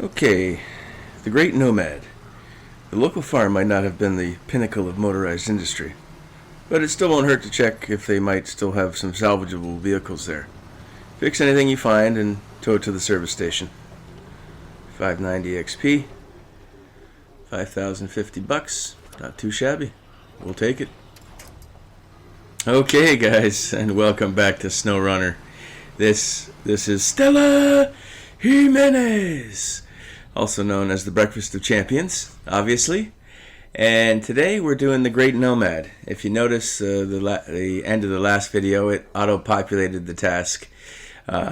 Okay, the Great Nomad. The local farm might not have been the pinnacle of motorized industry, but it still won't hurt to check if they might still have some salvageable vehicles there. Fix anything you find and tow it to the service station. 590 XP, 5,050 bucks, not too shabby. We'll take it. Okay, guys, and welcome back to SnowRunner. This is Stella Jimenez, also known as the Breakfast of Champions, obviously. And today we're doing the Great Nomad. If you notice the end of the last video, it auto-populated the task,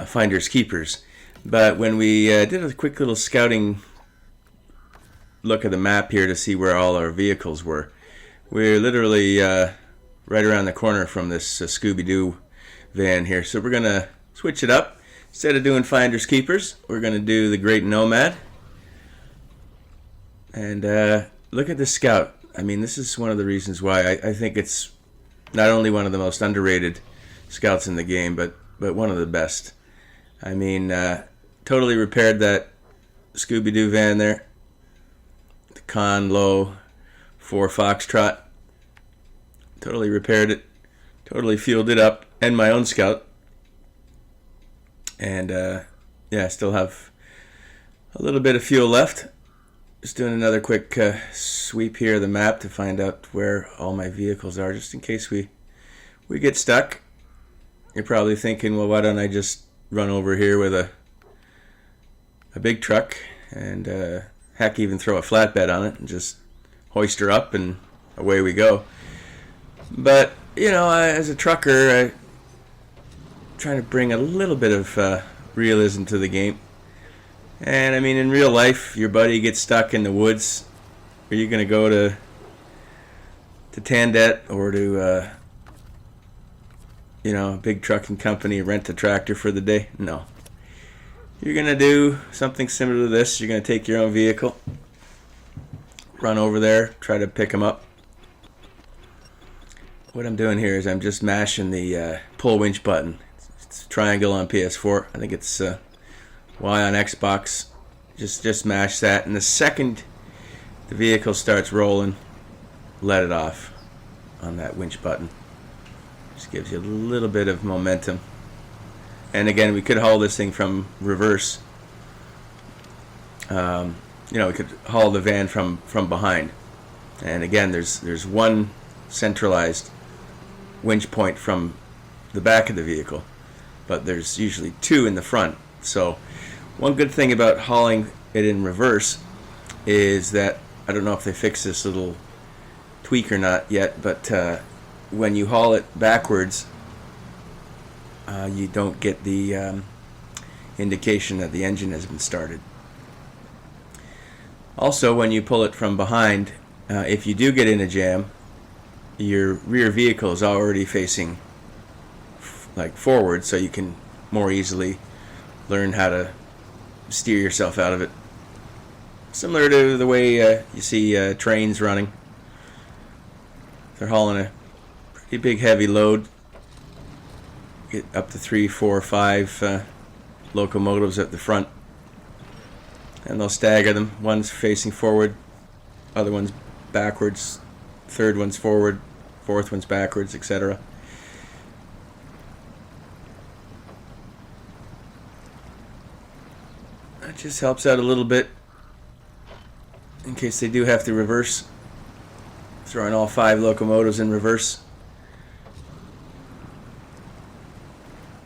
Finders Keepers. But when we did a quick little scouting look at the map here to see where all our vehicles were, we're literally right around the corner from this Scooby-Doo van here. So we're going to switch it up. Instead of doing Finders Keepers, we're going to do the Great Nomad. And look at this Scout. I mean, this is one of the reasons why I think it's not only one of the most underrated Scouts in the game, but one of the best. I mean, totally repaired that Scooby-Doo van there. The Con Low 4 Foxtrot. Totally repaired it. Totally fueled it up. And my own Scout. And yeah, I still have a little bit of fuel left. Just doing another quick sweep here of the map to find out where all my vehicles are, just in case we get stuck. You're probably thinking, well, why don't I just run over here with a big truck and heck, even throw a flatbed on it and just hoist her up and away we go. But you know, as a trucker, I'm trying to bring a little bit of realism to the game. And I mean, in real life, your buddy gets stuck in the woods. Are you going to go to Tandet or to you know, a big trucking company, rent a tractor for the day? No. You're going to do something similar to this. You're going to take your own vehicle, run over there, try to pick them up. What I'm doing here is I'm just mashing the pull winch button. It's triangle on PS4. I think it's Y on Xbox. Just mash that, and the second the vehicle starts rolling, let it off on that winch button. Just gives you a little bit of momentum. And again, we could haul this thing from reverse. You know, we could haul the van from behind. And again, there's one centralized winch point from the back of the vehicle, but there's usually two in the front. So one good thing about hauling it in reverse is that, I don't know if they fixed this little tweak or not yet, but when you haul it backwards, you don't get the indication that the engine has been started. Also, when you pull it from behind, if you do get in a jam, your rear vehicle is already facing like forward, so you can more easily learn how to steer yourself out of it. Similar to the way you see trains running. They're hauling a pretty big heavy load. Get up to 3, 4, 5 locomotives at the front. And they'll stagger them. One's facing forward, other one's backwards, third one's forward, fourth one's backwards, etc. That just helps out a little bit in case they do have to reverse. Throwing all 5 locomotives in reverse.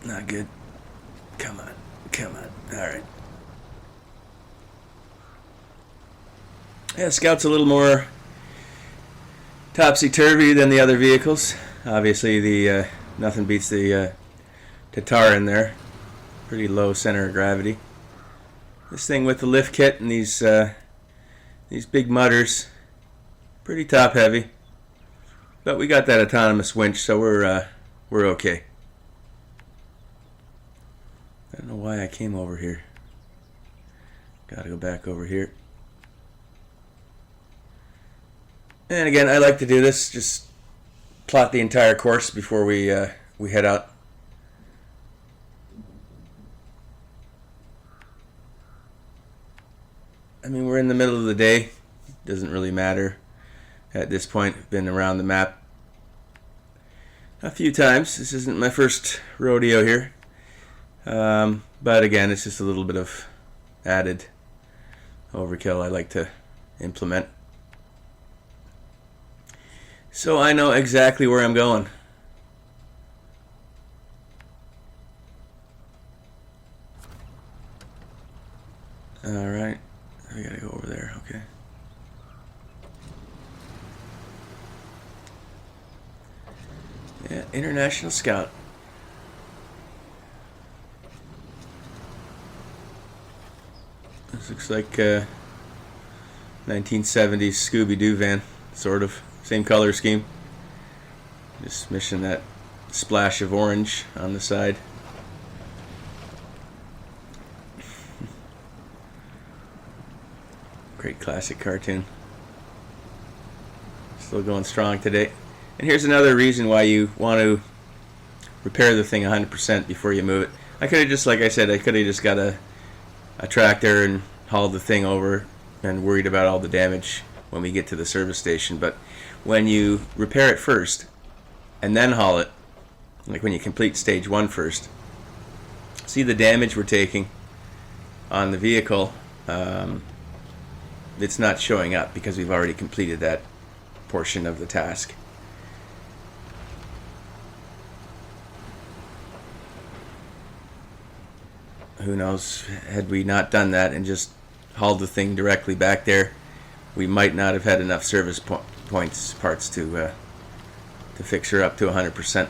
Not good. Come on. Come on. Alright. Yeah, Scout's a little more topsy-turvy than the other vehicles. Obviously, the nothing beats the Tatar in there. Pretty low center of gravity. This thing with the lift kit and these big mudders, pretty top heavy. But we got that autonomous winch, so we're okay. I don't know why I came over here. Gotta go back over here. And again, I like to do this, just plot the entire course before we head out. I mean, we're in the middle of the day. Doesn't really matter at this point. Been around the map a few times. This isn't my first rodeo here. But again, it's just a little bit of added overkill I like to implement. So I know exactly where I'm going. Alright, I gotta go over there, okay. Yeah, International Scout. This looks like 1970s Scooby-Doo van, sort of. Same color scheme. Just missing that splash of orange on the side. Great classic cartoon. Still going strong today. And here's another reason why you want to repair the thing 100% before you move it. I could have just, like I said, I could have just got a tractor and hauled the thing over and worried about all the damage when we get to the service station. But when you repair it first and then haul it, like when you complete stage 1 first, see the damage we're taking on the vehicle. It's not showing up because we've already completed that portion of the task. Who knows, had we not done that and just hauled the thing directly back there, we might not have had enough service parts to fix her up to 100%.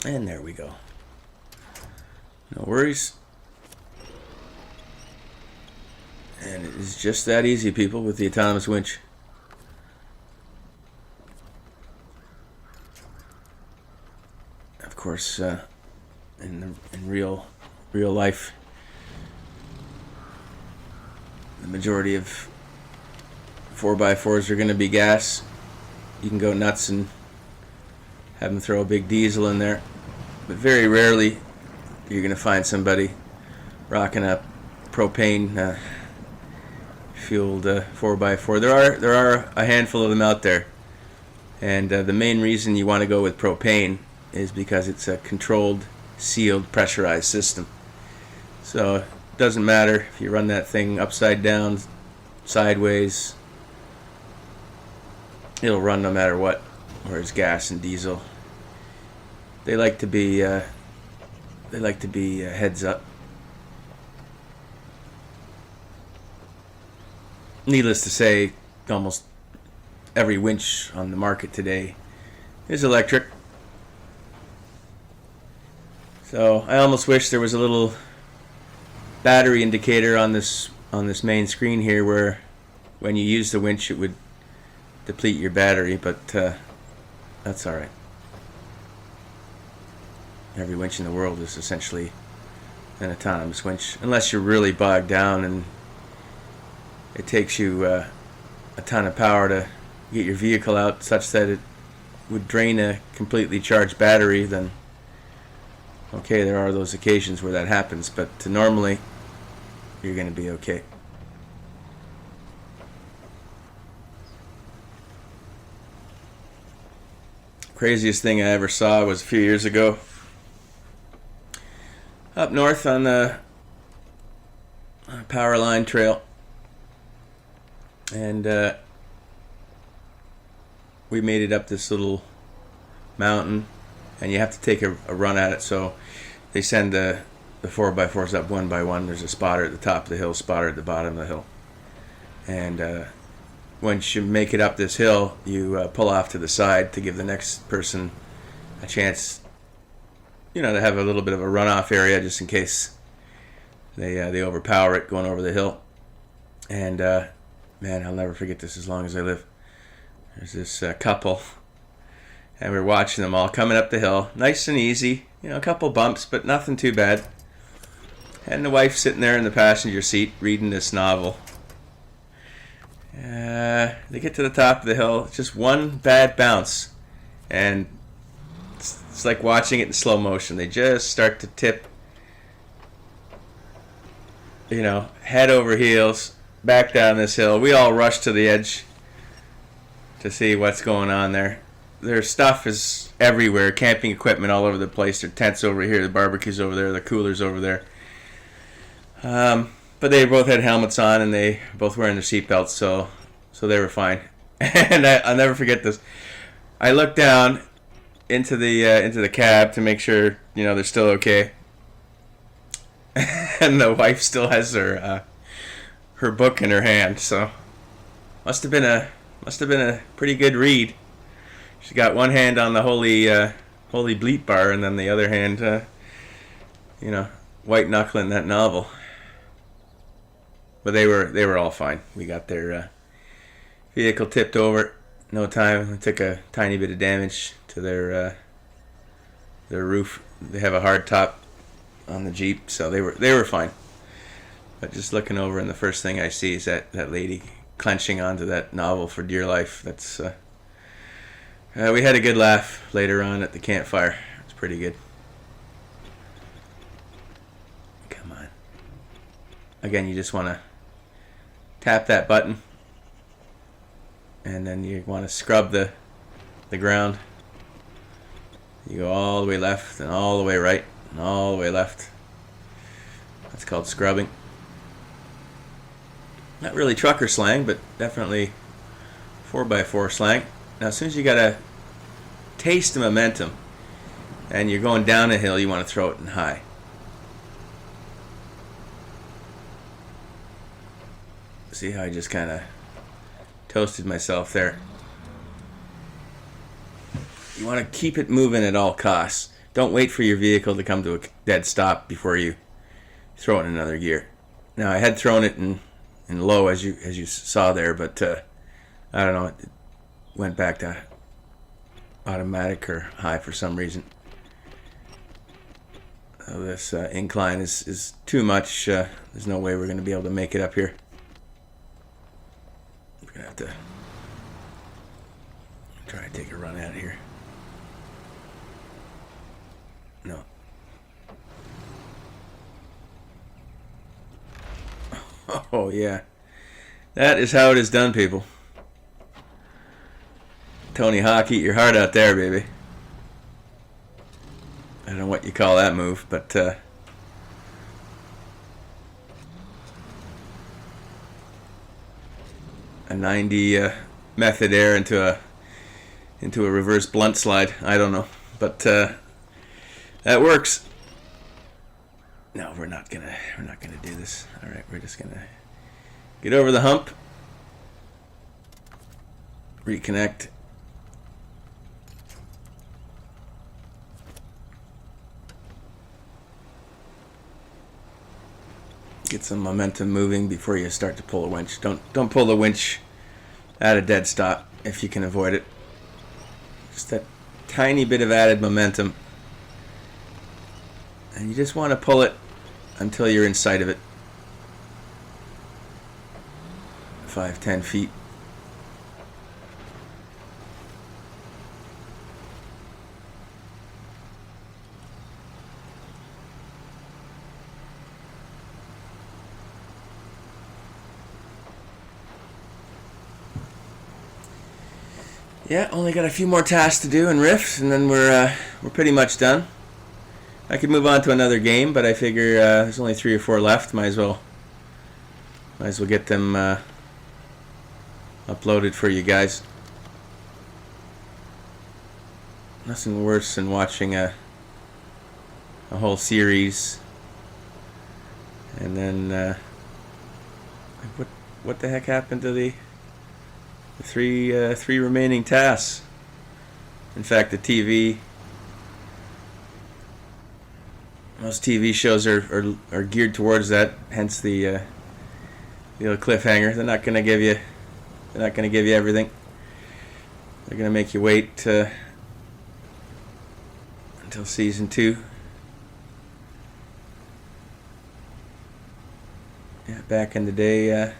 And there we go. No worries. And it is just that easy, people, with the autonomous winch. Of course, in real life, the majority of 4x4s are going to be gas. You can go nuts and have them throw a big diesel in there, but very rarely you're going to find somebody rocking a propane fueled 4x4. There are a handful of them out there, and the main reason you want to go with propane is because it's a controlled, sealed, pressurized system. So it doesn't matter if you run that thing upside down, sideways, it'll run no matter what. Whereas gas and diesel, they like to be heads up. Needless to say, almost every winch on the market today is electric. So I almost wish there was a little battery indicator on this main screen here, where when you use the winch it would deplete your battery, but that's alright. Every winch in the world is essentially an autonomous winch, unless you're really bogged down and it takes you a ton of power to get your vehicle out such that it would drain a completely charged battery. Then okay, there are those occasions where that happens, but normally you're going to be okay. Craziest thing I ever saw was a few years ago up north on the power line trail, and we made it up this little mountain, and you have to take a run at it. So they send the 4x4s up one by one. There's a spotter at the top of the hill, spotter at the bottom of the hill, and once you make it up this hill, you pull off to the side to give the next person a chance, to have a little bit of a runoff area just in case they overpower it going over the hill. And man, I'll never forget this as long as I live. There's this couple, and we're watching them all coming up the hill, nice and easy, a couple bumps, but nothing too bad. And the wife sitting there in the passenger seat reading this novel. They get to the top of the hill, just one bad bounce, and it's like watching it in slow motion. They just start to tip head over heels, back down this hill. We all rushed to the edge to see what's going on there. Their stuff is everywhere. Camping equipment all over the place. Their tents over here, the barbecues over there, the coolers over there. But they both had helmets on, and they both wearing their seatbelts, so they were fine. And I'll never forget this. I looked down into the cab to make sure they're still okay, and the wife still has her book in her hand. So must have been a pretty good read. She got one hand on the holy bleat bar, and then the other hand, white knuckling that novel. But they were all fine. We got their vehicle tipped over. No time. It took a tiny bit of damage to their roof. They have a hard top on the Jeep, so they were fine. But just looking over, and the first thing I see is that lady clenching onto that novel for dear life. That's we had a good laugh later on at the campfire. It's pretty good. Come on. Again, you just want to tap that button, and then you want to scrub the ground. You go all the way left and all the way right and all the way left. That's called scrubbing. Not really trucker slang, but definitely 4x4 slang. Now, as soon as you got a taste of momentum and you're going down a hill, you want to throw it in high. See how I just kind of toasted myself there? You want to keep it moving at all costs. Don't wait for your vehicle to come to a dead stop before you throw it in another gear. Now, I had thrown it in low, as you saw there, but I don't know, it went back to automatic or high for some reason. This incline is too much. There's no way we're going to be able to make it up here. We're going to have to try to take a run out of here. No. Oh, yeah. That is how it is done, people. Tony Hawk, eat your heart out there, baby. I don't know what you call that move, but a 90 method air into a reverse Bluntslide. I don't know, but that works. No, we're not gonna do this. All right, we're just gonna get over the hump, reconnect. Get some momentum moving before you start to pull a winch. Don't pull the winch at a dead stop if you can avoid it. Just that tiny bit of added momentum, and you just want to pull it until you're in sight of it. 5-10 feet. Yeah, only got a few more tasks to do and riffs, and then we're pretty much done. I could move on to another game, but I figure there's only 3 or 4 left. Might as well get them uploaded for you guys. Nothing worse than watching a whole series and then what the heck happened to the three remaining tasks? In fact, the TV, most TV shows are geared towards that. Hence the cliffhanger. They're not going to give you everything. They're going to make you wait until season 2. Yeah, back in the day,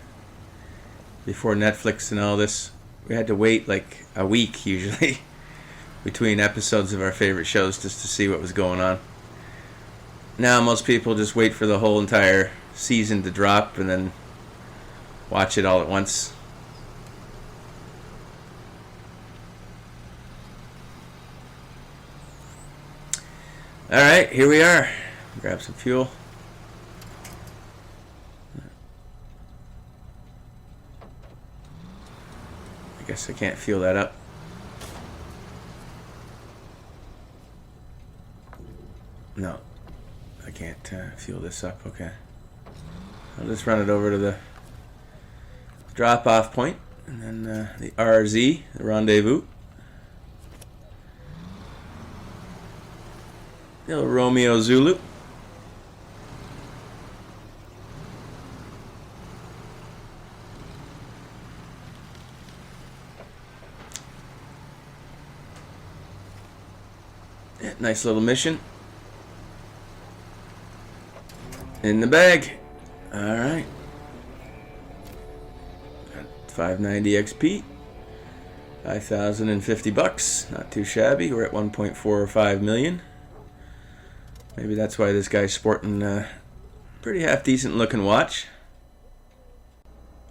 before Netflix and all this, we had to wait like a week usually between episodes of our favorite shows just to see what was going on. Now most people just wait for the whole entire season to drop and then watch it all at once. Alright, here we are. Grab some fuel. I guess I can't fuel that up. No, I can't fuel this up. Okay. I'll just run it over to the drop-off point, and then the RZ, the rendezvous. The little Romeo Zulu. Yeah, nice little mission. In the bag. Alright. 590 XP. 5,050 bucks. Not too shabby. We're at 1.45 million. Maybe that's why this guy's sporting a pretty half-decent looking watch.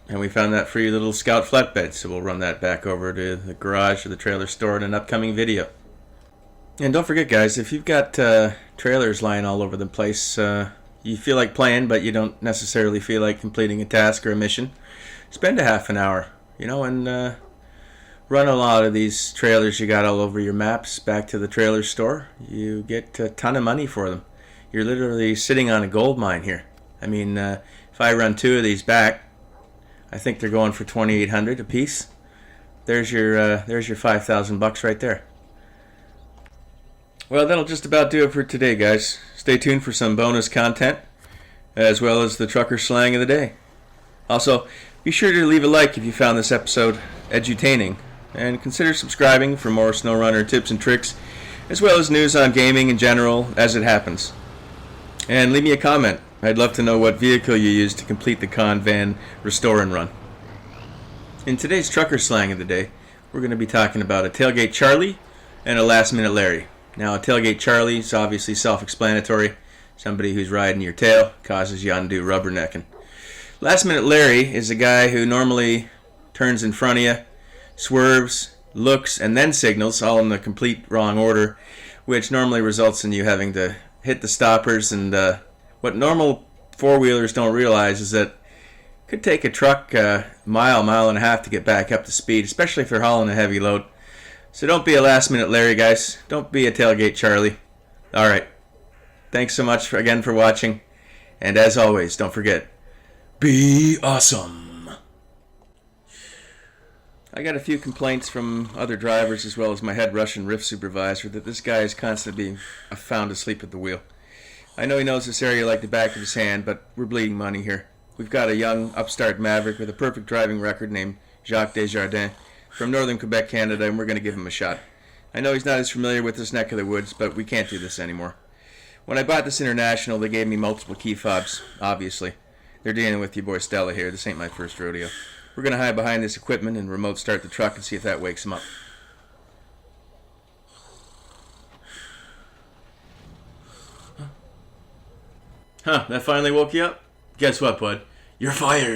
And we found that free little Scout flatbed, so we'll run that back over to the garage or the trailer store in an upcoming video. And don't forget, guys, if you've got trailers lying all over the place, you feel like playing, but you don't necessarily feel like completing a task or a mission, spend a half an hour, you know, and run a lot of these trailers you got all over your maps back to the trailer store. You get a ton of money for them. You're literally sitting on a gold mine here. I mean, if I run 2 of these back, I think they're going for 2,800 a piece. There's your 5,000 bucks right there. Well, that'll just about do it for today, guys. Stay tuned for some bonus content, as well as the trucker slang of the day. Also, be sure to leave a like if you found this episode edutaining, and consider subscribing for more SnowRunner tips and tricks, as well as news on gaming in general as it happens. And leave me a comment. I'd love to know what vehicle you used to complete the con van restore and run. In today's trucker slang of the day, we're going to be talking about a tailgate Charlie and a last minute Larry. Now, a tailgate Charlie is obviously self-explanatory. Somebody who's riding your tail, causes you undue rubbernecking. Last minute Larry is a guy who normally turns in front of you, swerves, looks, and then signals, all in the complete wrong order, which normally results in you having to hit the stoppers. And what normal four-wheelers don't realize is that it could take a truck a mile and a half to get back up to speed, especially if they're hauling a heavy load. So don't be a last-minute Larry, guys. Don't be a tailgate Charlie. All right. Thanks so much again for watching. And as always, don't forget, be awesome. I got a few complaints from other drivers as well as my head Russian riff supervisor that this guy is constantly being found asleep at the wheel. I know he knows this area like the back of his hand, but we're bleeding money here. We've got a young upstart maverick with a perfect driving record named Jacques Desjardins from northern Quebec, Canada, and we're going to give him a shot. I know he's not as familiar with this neck of the woods, but we can't do this anymore. When I bought this International, they gave me multiple key fobs, obviously. They're dealing with your boy Stella here. This ain't my first rodeo. We're going to hide behind this equipment and remote start the truck and see if that wakes him up. Huh, that finally woke you up? Guess what, bud? You're fired.